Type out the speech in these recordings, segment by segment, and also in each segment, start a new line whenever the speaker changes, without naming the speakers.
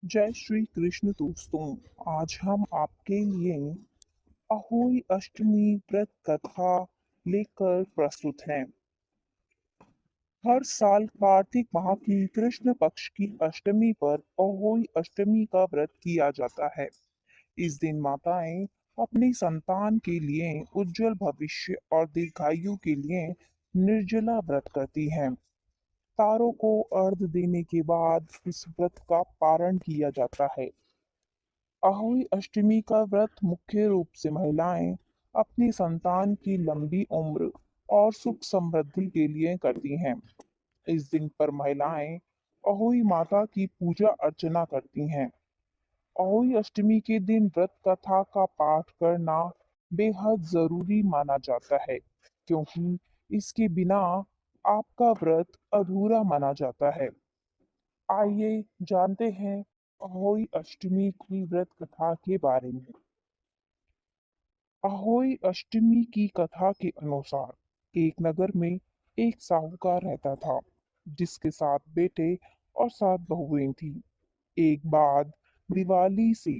जय श्री कृष्ण दोस्तों। आज हम आपके लिए अहोई अष्टमी व्रत कथा लेकर प्रस्तुत हैं। हर साल कार्तिक माह की कृष्ण पक्ष की अष्टमी पर अहोई अष्टमी का व्रत किया जाता है। इस दिन माताएं अपनी संतान के लिए उज्जवल भविष्य और दीर्घायु के लिए निर्जला व्रत करती हैं। तारों को अर्घ देने के बाद इस व्रत का पारण किया जाता है। अहोई अष्टमी का व्रत मुख्य रूप से महिलाएं अपनी संतान की लंबी उम्र और सुख समृद्धि के लिए करती हैं। इस दिन पर महिलाएं अहोई माता की पूजा अर्चना करती हैं। अहोई अष्टमी के दिन व्रत कथा का पाठ करना बेहद जरूरी माना जाता है, क्योंकि इसके बिना आपका व्रत अधूरा माना जाता है। आइए जानते हैं अहोई अष्टमी की व्रत कथा के बारे में। अहोई अष्टमी की कथा के अनुसार एक नगर में एक साहूकार रहता था, जिसके 7 बेटे और 7 बहुएं थीं। एक बाद दिवाली से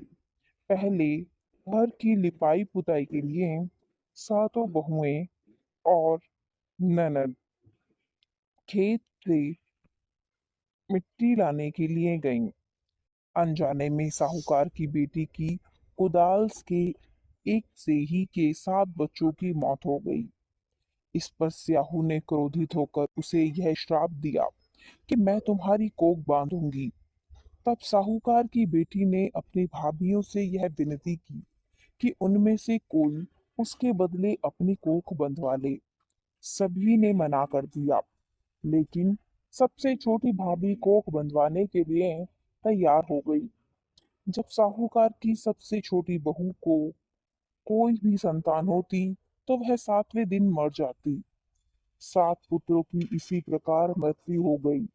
पहले घर की लिपाई पुताई के लिए सातों बहुएं और ननद खेत से मिट्टी लाने के लिए गईं। अनजाने में साहूकार की बेटी की कुदाल के एक से ही के 7 बच्चों की मौत हो गई। इस पर स्याहू ने क्रोधित होकर उसे यह श्राप दिया कि मैं तुम्हारी कोख बांधूंगी। तब साहूकार की बेटी ने अपनी भाभियों से यह विनती की कि उनमें से कोई उसके बदले अपनी कोख बंधवा ले। सभी ने मना कर दिया, लेकिन सबसे छोटी भाभी कोख बंधवाने के लिए तैयार हो गई। जब साहूकार की सबसे छोटी बहू को कोई भी संतान होती, तो वह 7वें दिन मर जाती। 7 पुत्रों की इसी प्रकार मृत्यु हो गई।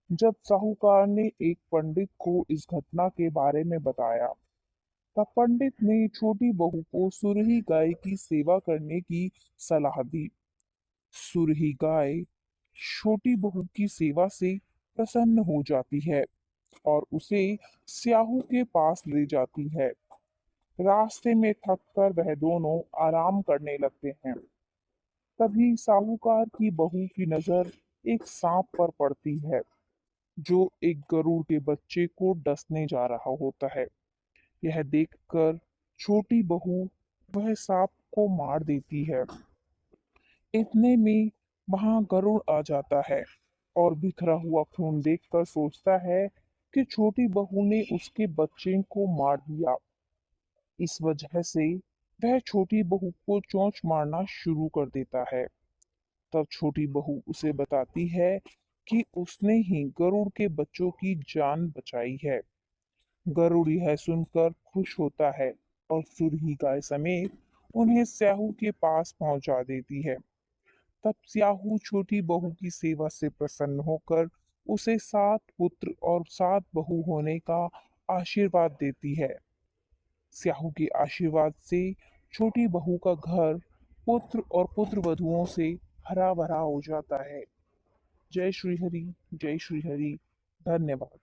जब साहूकार ने एक पंडित को इस घटना के बारे में बताया, तब पंडित ने छोटी बहू को सुरही गाय की सेवा करने की सलाह दी। सुरही गाय छोटी बहू की सेवा से प्रसन्न हो जाती है और उसे स्याहू के पास ले जाती है। रास्ते में थककर वह दोनों आराम करने लगते हैं। तभी साहूकार की बहू की नजर एक सांप पर पड़ती है, जो एक गरुड़ के बच्चे को डसने जा रहा होता है। यह देखकर छोटी बहू वह सांप को मार देती है। इतने में वहां गरुड़ आ जाता है और बिखरा हुआ खून देखकर सोचता है कि छोटी बहू ने उसके बच्चे को मार दिया। इस वजह से वह छोटी बहू को चोंच मारना शुरू कर देता है। तब छोटी बहू उसे बताती है कि उसने ही गरुड़ के बच्चों की जान बचाई है। गरुड़ यह सुनकर खुश होता है और सुरही गाय समेत उन्हें स्याहू के पास पहुंचा देती है। तब स्याहू छोटी बहू की सेवा से प्रसन्न होकर उसे 7 पुत्र और 7 बहू होने का आशीर्वाद देती है। स्याहू के आशीर्वाद से छोटी बहू का घर पुत्र और पुत्र वधुओं से हरा भरा हो जाता है। जय श्री हरि, जय श्री हरि। धन्यवाद।